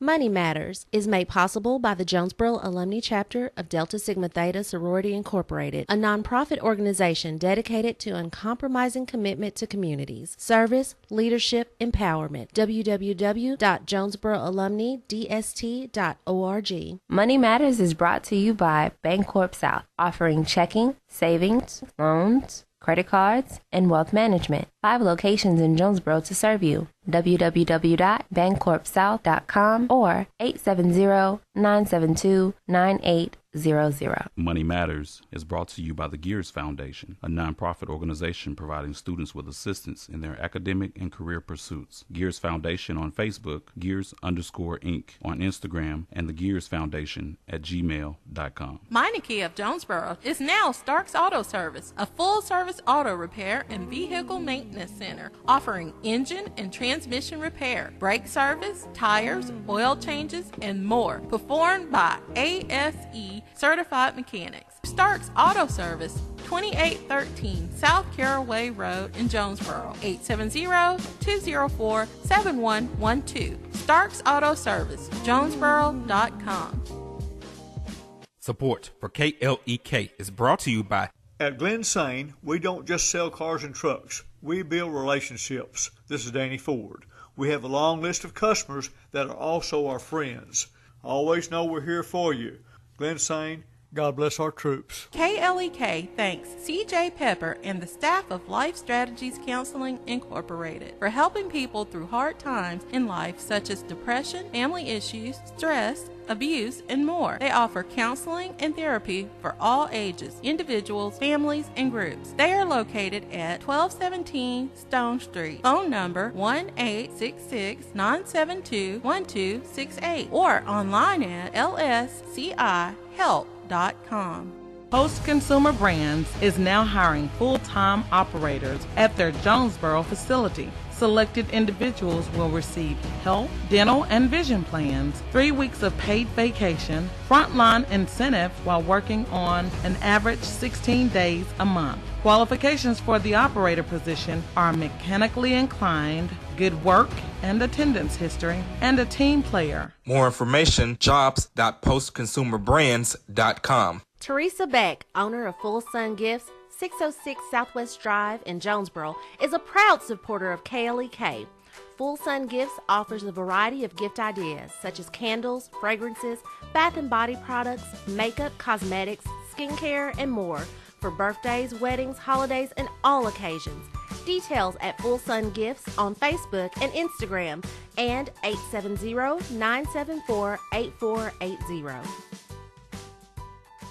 Money Matters is made possible by the Jonesboro Alumni Chapter of Delta Sigma Theta Sorority Incorporated, a nonprofit organization dedicated to uncompromising commitment to communities, service, leadership, empowerment. www.jonesboroalumnidst.org. Money Matters is brought to you by Bancorp South, offering checking, savings, loans, credit cards, and wealth management. 5 locations in Jonesboro to serve you. www.bancorpsouth.com or 870-972-9800. Money Matters is brought to you by the Gears Foundation, a nonprofit organization providing students with assistance in their academic and career pursuits. Gears Foundation on Facebook, Gears_Inc. on Instagram, and the Gears Foundation at gmail.com. Meineke of Jonesboro is now Starks Auto Service, a full-service auto repair and vehicle maintenance center, offering engine and transmission repair, brake service, tires, oil changes, and more, performed by ASE certified mechanics. Starks Auto Service, 2813 South Caraway Road in Jonesboro, 870-204-7112. Starks Auto Service, Jonesboro.com. Support for KLEK is brought to you by At Glen Sane, we don't just sell cars and trucks. We build relationships. This is Danny Ford. We have a long list of customers that are also our friends. Always know we're here for you. Glen Sane, God bless our troops. KLEK thanks CJ Pepper and the staff of Life Strategies Counseling Incorporated for helping people through hard times in life such as depression, family issues, stress, abuse, and more. They offer counseling and therapy for all ages, individuals, families, and groups. They are located at 1217 Stone Street. Phone number 1-866-972-1268 or online at lscihelp.com. Post Consumer Brands is now hiring full-time operators at their Jonesboro facility. Selected individuals will receive health, dental, and vision plans, 3 weeks of paid vacation, frontline incentive while working on an average 16 days a month. Qualifications for the operator position are mechanically inclined, good work and attendance history, and a team player. more information, jobs.postconsumerbrands.com. Teresa Beck, owner of Full Sun Gifts, 606 Southwest Drive in Jonesboro, is a proud supporter of KLEK. Full Sun Gifts offers a variety of gift ideas such as candles, fragrances, bath and body products, makeup, cosmetics, skincare, and more for birthdays, weddings, holidays, and all occasions. Details at Full Sun Gifts on Facebook and Instagram and 870-974-8480.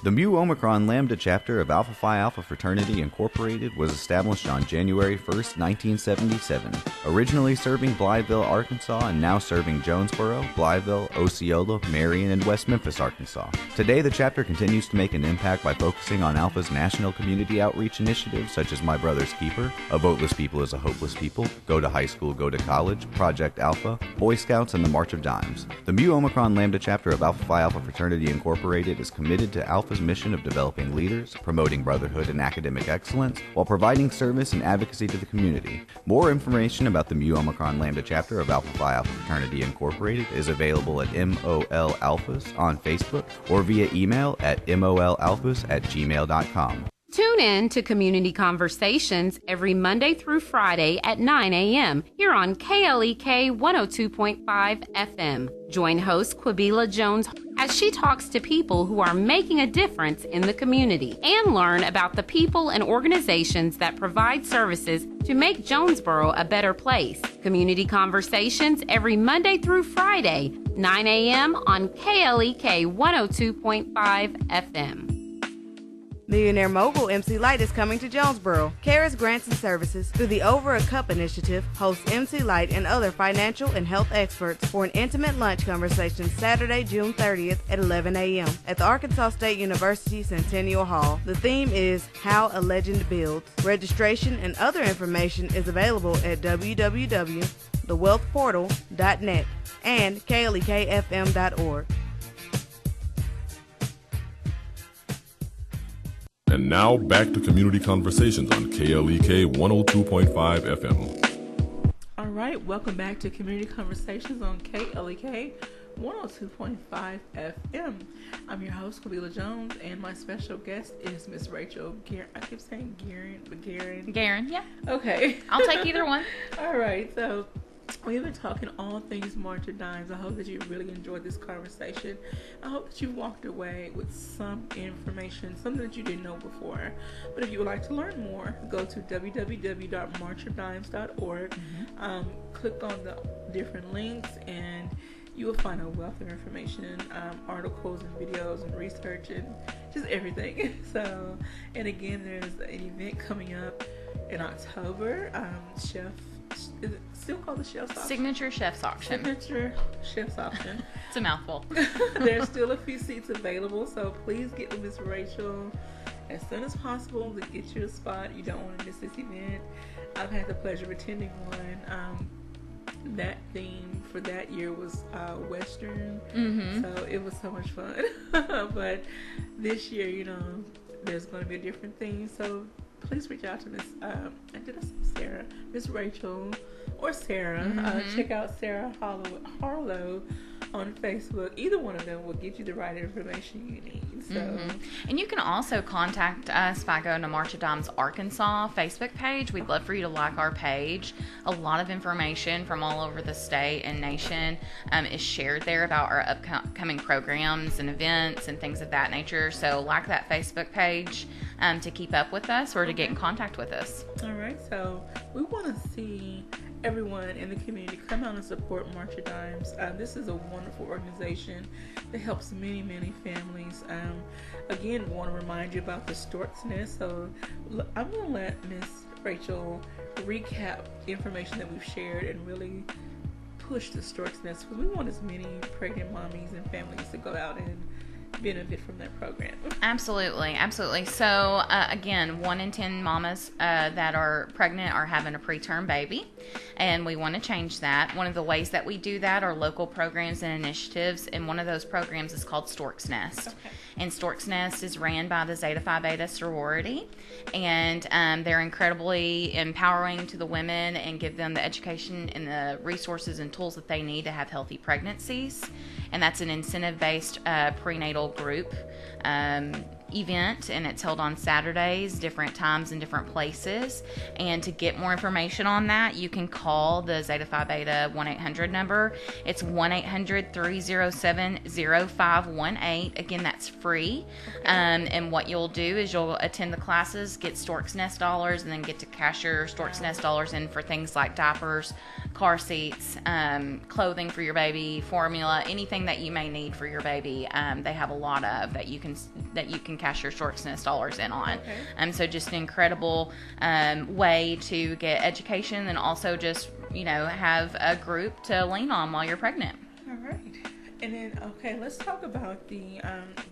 The Mu Omicron Lambda chapter of Alpha Phi Alpha Fraternity Incorporated was established on January 1st, 1977, originally serving Blytheville, Arkansas, and now serving Jonesboro, Blytheville, Osceola, Marion, and West Memphis, Arkansas. Today, the chapter continues to make an impact by focusing on Alpha's national community outreach initiatives such as My Brother's Keeper, A Voteless People is a Hopeless People, Go to High School, Go to College, Project Alpha, Boy Scouts, and the March of Dimes. The Mu Omicron Lambda chapter of Alpha Phi Alpha Fraternity Incorporated is committed to Alpha's mission of developing leaders, promoting brotherhood and academic excellence, while providing service and advocacy to the community. More information about the Mu Omicron Lambda chapter of Alpha Phi Alpha Fraternity Incorporated is available at MOL Alphas on Facebook or via email at molalphas@gmail.com. Tune in to Community Conversations every Monday through Friday at 9 a.m. here on KLEK 102.5 FM. Join host Quabila Jones as she talks to people who are making a difference in the community and learn about the people and organizations that provide services to make Jonesboro a better place. Community Conversations every Monday through Friday, 9 a.m. on KLEK 102.5 FM. Millionaire mogul MC Light is coming to Jonesboro. Karis Grants and Services, through the Over a Cup initiative, hosts MC Light and other financial and health experts for an intimate lunch conversation Saturday, June 30th at 11 a.m. at the Arkansas State University Centennial Hall. The theme is How a Legend Builds. Registration and other information is available at www.thewealthportal.net and klekfm.org. And now back to Community Conversations on KLEK 102.5 FM. All right, welcome back to Community Conversations on KLEK 102.5 FM. I'm your host, Kabila Jones, and my special guest is Miss Rachel Guerin. I keep saying Guerin, but Guerin. Guerin, yeah. Okay. I'll take either one. All right, so we've been talking all things March of Dimes. I hope that you really enjoyed this conversation. I hope that you walked away with some information, something that you didn't know before. But if you would like to learn more, go to www.marchofdimes.org. Click on the different links, and you will find a wealth of information, articles and videos and research and just everything. So, and again, there's an event coming up in October. Is it still called the Chef's Auction? Signature Chef's Auction. Signature Chef's Auction. It's a mouthful. There's still a few seats available, so please get with Miss Rachel as soon as possible to get you a spot. You don't want to miss this event. I've had the pleasure of attending one. That theme for that year was Western, so it was so much fun. But this year, you know, there's going to be a different theme, so please reach out to Miss Sarah, Miss Rachel, or Sarah. Check out Sarah Harlow on Facebook. Either one of them will get you the right information you need. So, and you can also contact us by going to March of Dimes Arkansas Facebook page. We'd love for you to like our page. A lot of information from all over the state and nation is shared there about our upcoming programs and events and things of that nature. So like that Facebook page to keep up with us or to get in contact with us. All right, so we want to see everyone in the community come out and support March of Dimes. This is a wonderful organization that helps many, many families. Again, want to remind you about the Stork's Nest. So I'm going to let Miss Rachel recap the information that we've shared and really push the Stork's Nest, because we want as many pregnant mommies and families to go out and benefit from that program. Absolutely. So again, 1 in 10 mamas that are pregnant are having a preterm baby, and we want to change that. One of the ways that we do that are local programs and initiatives, and one of those programs is called Stork's Nest. Okay. And Stork's Nest is ran by the Zeta Phi Beta sorority, and they're incredibly empowering to the women and give them the education and the resources and tools that they need to have healthy pregnancies. And that's an incentive-based prenatal group event, and it's held on Saturdays, different times and different places. And to get more information on that, you can call the Zeta Phi Beta 1-800 number. It's 1-800-307-0518. Again, that's free. And what you'll do is you'll attend the classes, get Stork's Nest dollars, and then get to cash your Stork's Nest dollars in for things like diapers, car seats, clothing for your baby, formula, anything that you may need for your baby. They have a lot of that you can cash your Stork's Nest dollars in on. So just an incredible way to get education and also just, you know, have a group to lean on while you're pregnant. All right. And then, okay, let's talk about the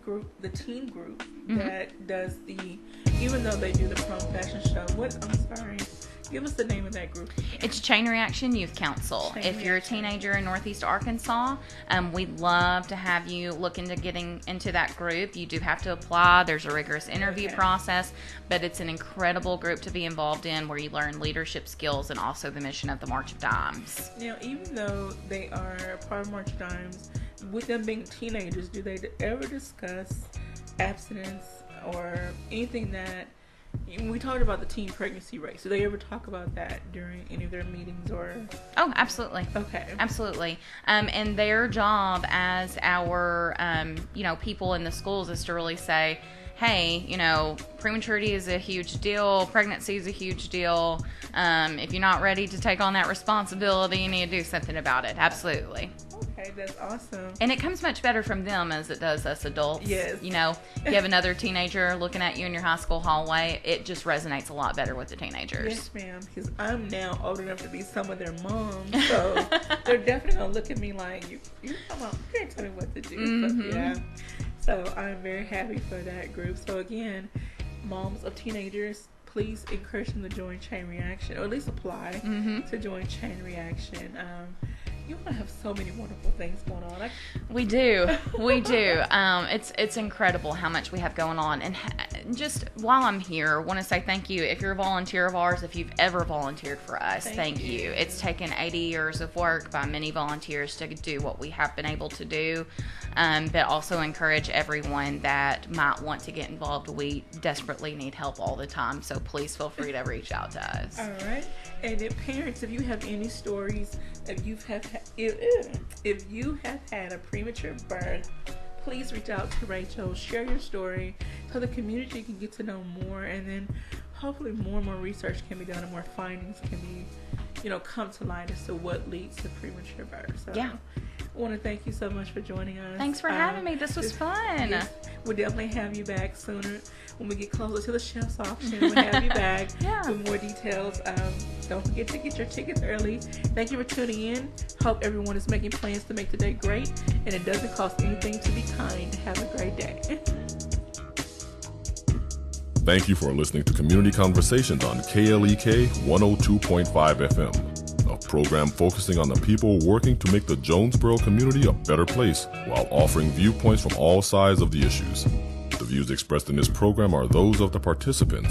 group, the teen group that does even though they do the prom fashion show. Give us the name of that group. It's Chain Reaction Youth Council. If you're a teenager in Northeast Arkansas, we'd love to have you look into getting into that group. You do have to apply. There's a rigorous interview process, but it's an incredible group to be involved in where you learn leadership skills and also the mission of the March of Dimes. Now, even though they are a part of March of Dimes, with them being teenagers, do they ever discuss abstinence or anything that... We talked about the teen pregnancy rate. Do they ever talk about that during any of their meetings or? Oh, absolutely. Okay. Absolutely. And their job as our, people in the schools is to really say, hey, prematurity is a huge deal. Pregnancy is a huge deal. If you're not ready to take on that responsibility, you need to do something about it. Absolutely. Okay, that's awesome. And it comes much better from them as it does us adults. Yes. If you have another teenager looking at you in your high school hallway, it just resonates a lot better with the teenagers. Yes, ma'am, because I'm now old enough to be some of their moms, so they're definitely going to look at me like, you can't tell me what to do. So, yeah. So I'm very happy for that group. So again, moms of teenagers, please encourage them to join Chain Reaction, or at least apply to join Chain Reaction. You want to have so many wonderful things going on. We do. It's incredible how much we have going on. And just while I'm here, I want to say thank you. If you're a volunteer of ours, if you've ever volunteered for us, thank you. It's taken 80 years of work by many volunteers to do what we have been able to do, but also encourage everyone that might want to get involved. We desperately need help all the time, so please feel free to reach out to us. All right. And if parents, if you have any stories, if you have had a premature birth, please reach out to Rachel, share your story so the community can get to know more, and then hopefully more and more research can be done and more findings can be, come to light as to what leads to premature birth. So yeah. I want to thank you so much for joining us. Thanks for having me. This was fun. Yes, we'll definitely have you back sooner. When we get closer to the chef's auction, we'll have you back with more details. Don't forget to get your tickets early. Thank you for tuning in. Hope everyone is making plans to make the day great, and it doesn't cost anything to be kind. Have a great day. Thank you for listening to Community Conversations on KLEK 102.5 FM, a program focusing on the people working to make the Jonesboro community a better place while offering viewpoints from all sides of the issues. The views expressed in this program are those of the participants